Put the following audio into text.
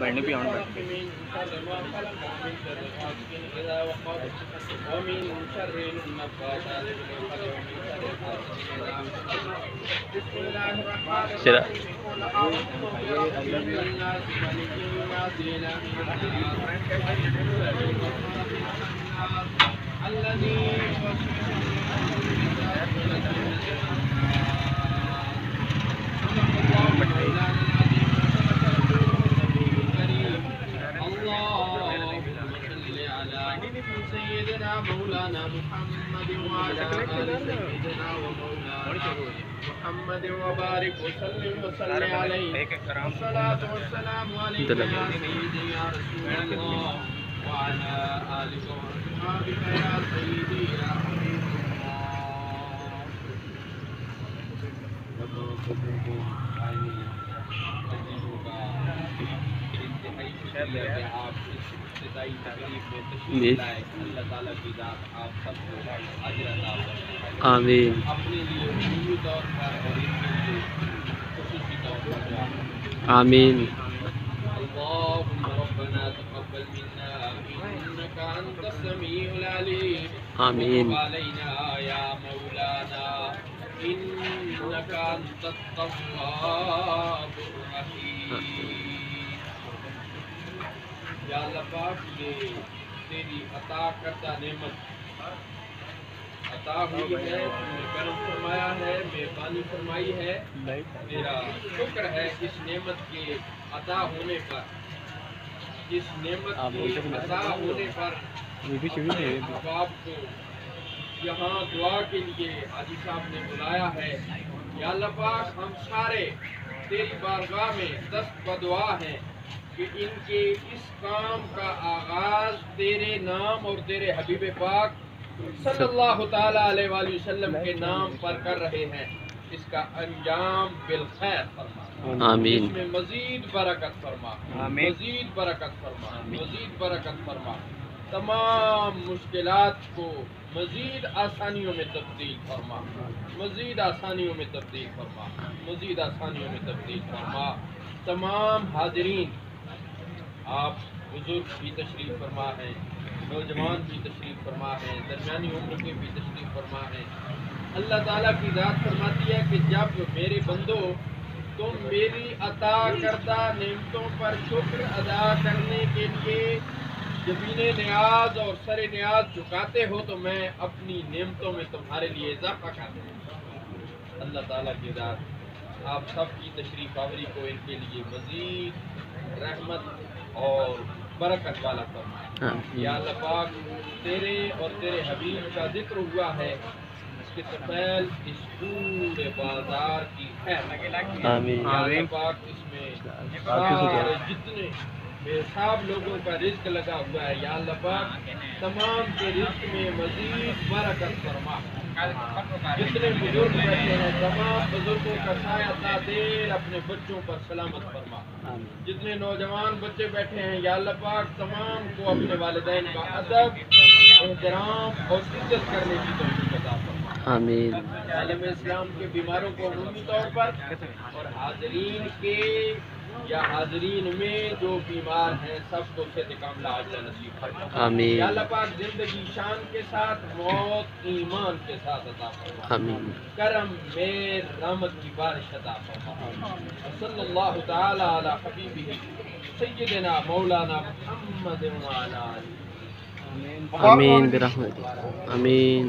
بڑھنے بھی آن سيدنا مولانا محمد وعلى آل سيدنا ومولانا محمد وبارك وسلم وصل عليه الصلاة والسلام عليك يا سيدي يا رسول الله وعلى آلك وأصحابك يا سيدي يا حبيب اللہ تعالیٰ کی ذات آپ سب کو اجر عطا فرمائے. آمین. اپنے لیے عمومی طور پر اور ان کے لیے خصوصی طور پر دعا. آمین. اللهم ربنا تقبل منا انك انت السميع العليم. آمین. وتب علينا يا مولانا انك انت التواب الرحيم. یا اللہ پاک یہ تیری عطا کردہ نعمت عطا ہوئی ہے، تم نے کرم فرمایا ہے، مہربانی فرمائی ہے. میرا شکر ہے اس نعمت کے عطا ہونے پر، اس نعمت کے عطا ہونے پر آپ کو یہاں دعا کے لیے حاجی صاحب نے بلایا ہے. یا اللہ پاک ہم سارے تیری بارگاہ میں دست بدعا ہیں کہ ان کے اس کام کا آغاز تیرے نام اور تیرے حبیب پاک صلی اللہ تعالیٰ علیہ وآلہ وسلم کے نام پر کر رہے ہیں. اس کا انجام بالخیر فرما. آمین. اس میں مزید برکت فرما. آمین. مزید برکت فرما. مزید برکت فرما. تمام مشکلات کو مزید آسانیوں میں تبدیل فرما. مزید آسانیوں میں تبدیل فرما. مزید آسانیوں میں تبدیل فرما. تمام حاضرین، آپ بزرگ بھی تشریف فرما ہیں، نوجوان بھی تشریف فرما ہیں، درمیانی عمر کے بھی تشریف فرما ہیں. اللہ تعالیٰ کی ذات فرماتی ہے کہ جب میرے بندو تم میری عطا کردہ نعمتوں پر شکر ادا کرنے کے لیے جبین نیاز اور سر نیاز جھکاتے ہو تو میں اپنی نعمتوں میں تمہارے لیے اضافہ کر دوں. اللہ تعالیٰ کی ذات آپ سب کی تشریف آوری کو ان کے لیے مزید رحمت اور برکت والا فرمائے. یا اللہ پاک تیرے اور تیرے حبیب کا ذکر ہوا ہے، اس کے طفیل اس پورے بازار کی خیر. آمین. یا اللہ پاک اس میں سارے جتنے بے حساب لوگوں کا رزق لگا ہوا ہے، یا اللہ پاک تمام کے رزق میں مزید برکت فرما. جتنے بزرگ بیٹھے ہیں تمام بزرگوں کا سایہ تا دیر اپنے بچوں پر سلامت فرما. جتنے نوجوان بچے بیٹھے ہیں یا اللہ پاک تمام کو اپنے والدین کا ادب، احترام اور عزت کرنے کی توفیق عطا فرما. آمین. عالم اسلام کے بیماروں کو عمومی طور پر اور حاضرین کے یا حاضرین میں جو بیمار ہیں سب کو صحت کاملہ عاجلہ نصیب فرما. آمین. یا اللہ پاک زندگی شان کے ساتھ، موت ایمان کے ساتھ عطا فرما. آمین. کرم مہر رحمت کی بارش عطا فرما. صلی اللہ تعالی علی حبیبہ سیدنا مولانا محمد وعلی آلہ. آمین برحمتک. آمین.